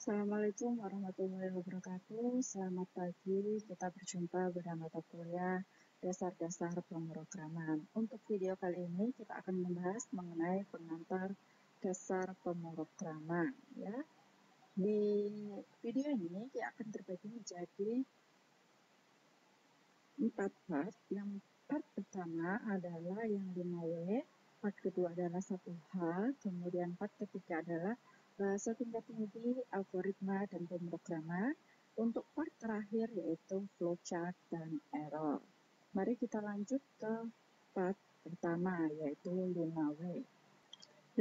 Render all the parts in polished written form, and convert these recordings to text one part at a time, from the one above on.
Assalamualaikum warahmatullahi wabarakatuh. Selamat pagi, kita berjumpa pada mata kuliah Dasar-Dasar Pemrograman. Untuk video kali ini kita akan membahas mengenai pengantar dasar pemrograman. Ya. Di video ini kita akan terbagi menjadi 4 part. Yang part pertama adalah yang 5W, part kedua adalah 1H, kemudian part ketiga adalah bahasa tingkat tinggi, algoritma, dan pemrograman. Untuk part terakhir yaitu flowchart dan error. Mari kita lanjut ke part pertama yaitu 5W.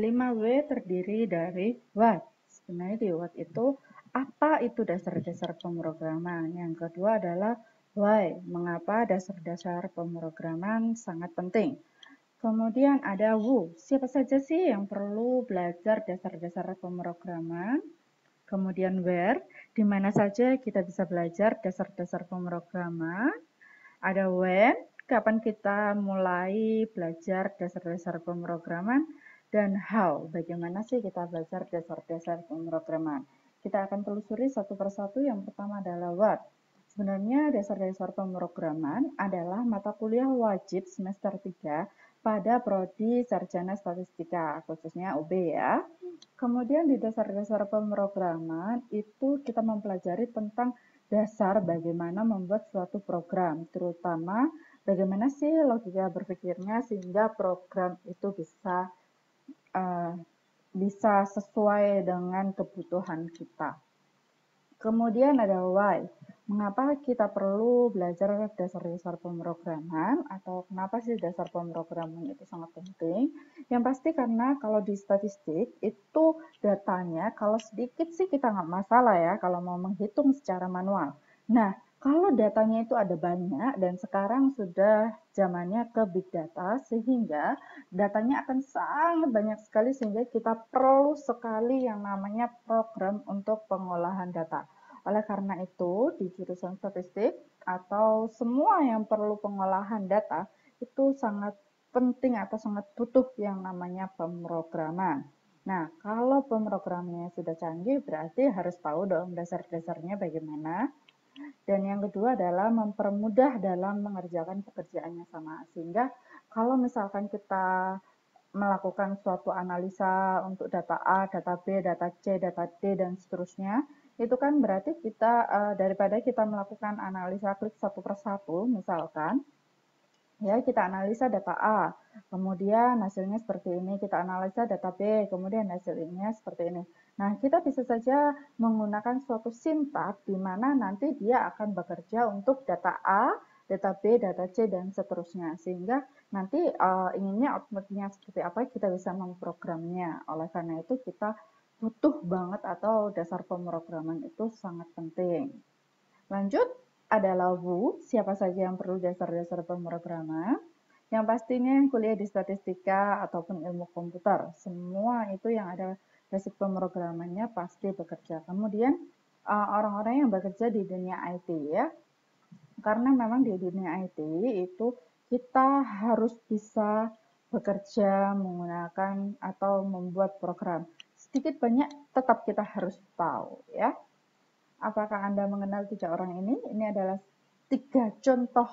5W terdiri dari what. Sebenarnya di what itu apa itu dasar-dasar pemrograman. Yang kedua adalah why. Mengapa dasar-dasar pemrograman sangat penting. Kemudian ada who. Siapa saja sih yang perlu belajar dasar-dasar pemrograman. Kemudian where. Di mana saja kita bisa belajar dasar-dasar pemrograman. Ada when. Kapan kita mulai belajar dasar-dasar pemrograman. Dan how, bagaimana sih kita belajar dasar-dasar pemrograman. Kita akan telusuri satu persatu. Yang pertama adalah what. Sebenarnya dasar-dasar pemrograman adalah mata kuliah wajib semester 3 pada prodi sarjana statistika, khususnya UB ya. Kemudian di dasar-dasar pemrograman itu kita mempelajari tentang dasar bagaimana membuat suatu program, terutama bagaimana sih logika berpikirnya sehingga program itu bisa sesuai dengan kebutuhan kita. Kemudian ada why. Mengapa kita perlu belajar dasar-dasar pemrograman atau kenapa sih dasar pemrograman itu sangat penting? Yang pasti karena kalau di statistik itu datanya kalau sedikit sih kita nggak masalah ya kalau mau menghitung secara manual. Nah, kalau datanya itu ada banyak dan sekarang sudah zamannya ke big data sehingga datanya akan sangat banyak sekali sehingga kita perlu sekali yang namanya program untuk pengolahan data. Oleh karena itu, di jurusan statistik atau semua yang perlu pengolahan data itu sangat penting atau sangat butuh yang namanya pemrograman. Nah, kalau pemrogramannya sudah canggih, berarti harus tahu dong dasar-dasarnya bagaimana. Dan yang kedua adalah mempermudah dalam mengerjakan pekerjaannya sama. Sehingga kalau misalkan kita melakukan suatu analisa untuk data A, data B, data C, data D, dan seterusnya, itu kan berarti kita daripada kita melakukan analisa klik satu persatu, misalkan, ya kita analisa data A, kemudian hasilnya seperti ini, kita analisa data B, kemudian hasilnya seperti ini. Nah, kita bisa saja menggunakan suatu sintak di mana nanti dia akan bekerja untuk data A, data B, data C, dan seterusnya. Sehingga nanti inginnya outputnya seperti apa, kita bisa memprogramnya. Oleh karena itu kita butuh banget atau dasar pemrograman itu sangat penting. Lanjut, adalah who, siapa saja yang perlu dasar-dasar pemrograman. Yang pastinya yang kuliah di statistika ataupun ilmu komputer. Semua itu yang ada basic pemrogramannya pasti bekerja. Kemudian orang-orang yang bekerja di dunia IT ya. Karena memang di dunia IT itu kita harus bisa bekerja menggunakan atau membuat program. Sedikit banyak tetap kita harus tahu ya. Apakah Anda mengenal 3 orang ini? Ini adalah 3 contoh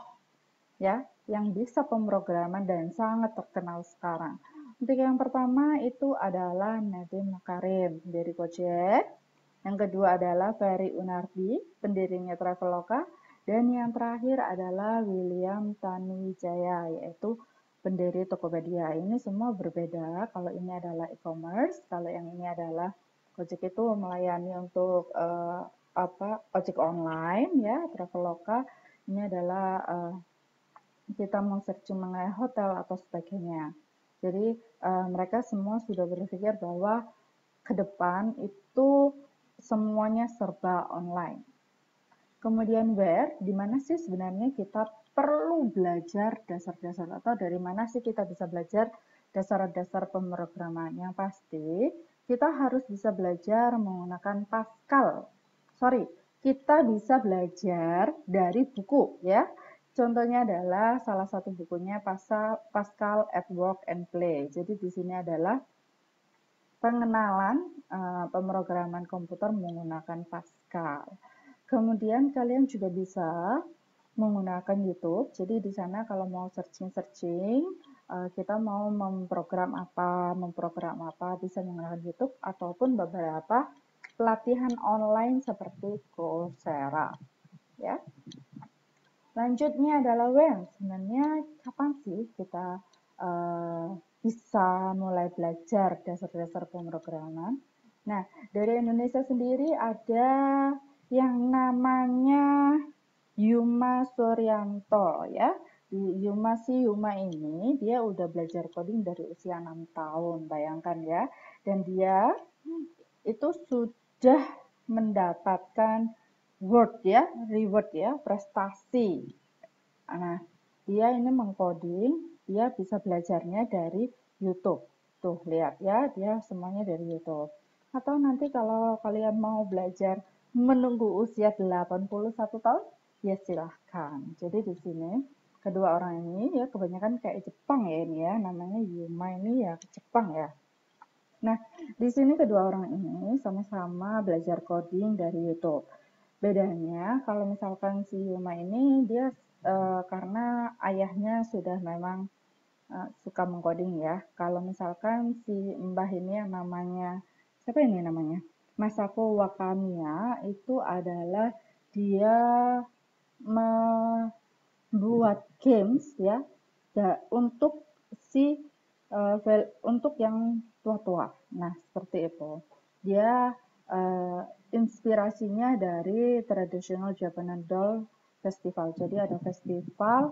ya yang bisa pemrograman dan sangat terkenal sekarang. Untuk yang pertama itu adalah Nadiem Makarim, pendiri Gojek. Yang kedua adalah Ferry Unardi, pendirinya Traveloka. Dan yang terakhir adalah William Tanuwijaya, yaitu pendiri Tokopedia. Ini semua berbeda. Kalau ini adalah e-commerce, kalau yang ini adalah Gojek itu melayani untuk ojek online ya, Traveloka ini adalah kita mau searching mengenai hotel atau sebagainya. Jadi mereka semua sudah berpikir bahwa ke depan itu semuanya serba online. Kemudian where, di mana sih sebenarnya kita perlu belajar dasar-dasar atau dari mana sih kita bisa belajar dasar-dasar pemrograman. Yang pasti kita harus bisa belajar menggunakan Pascal. Kita bisa belajar dari buku ya. Contohnya adalah salah satu bukunya Pascal at Work and Play. Jadi di sini adalah pengenalan pemrograman komputer menggunakan Pascal. Kemudian kalian juga bisa menggunakan YouTube. Jadi di sana kalau mau searching-searching, kita mau memprogram apa, bisa menggunakan YouTube ataupun beberapa pelatihan online seperti Coursera. Ya. Selanjutnya adalah when. Sebenarnya kapan sih kita bisa mulai belajar dasar-dasar pemrograman? Nah, dari Indonesia sendiri ada yang namanya Yuma Suryanto ya. Yuma ini dia udah belajar coding dari usia 6 tahun, bayangkan ya. Dan dia itu sudah mendapatkan reward ya, prestasi. Nah, dia ini mengcoding, dia bisa belajarnya dari YouTube. Tuh, lihat ya, dia semuanya dari YouTube. Atau nanti kalau kalian mau belajar menunggu usia 81 tahun, ya silahkan. Jadi di sini kedua orang ini ya kebanyakan kayak Jepang ya ini ya, namanya Yuma ini ya Jepang ya. Nah, di sini kedua orang ini sama-sama belajar coding dari YouTube. Bedanya kalau misalkan si Yuma ini dia karena ayahnya sudah memang suka mengcoding ya. Kalau misalkan si Mbah ini yang namanya siapa ini namanya? Masako Wakamiya itu adalah dia membuat games ya untuk si untuk yang tua-tua. Nah, seperti itu. Dia inspirasinya dari traditional Japanese doll festival. Jadi ada festival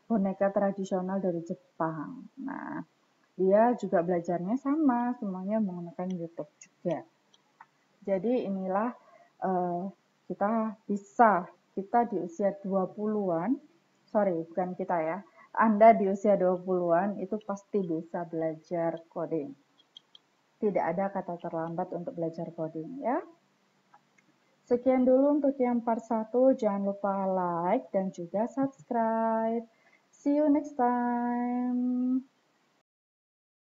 boneka tradisional dari Jepang. Nah, dia juga belajarnya sama, semuanya menggunakan YouTube juga. Jadi inilah kita kita di usia 20-an, sorry bukan kita ya, Anda di usia 20-an itu pasti bisa belajar coding. Tidak ada kata terlambat untuk belajar coding ya. Sekian dulu untuk yang part 1, jangan lupa like dan juga subscribe. See you next time.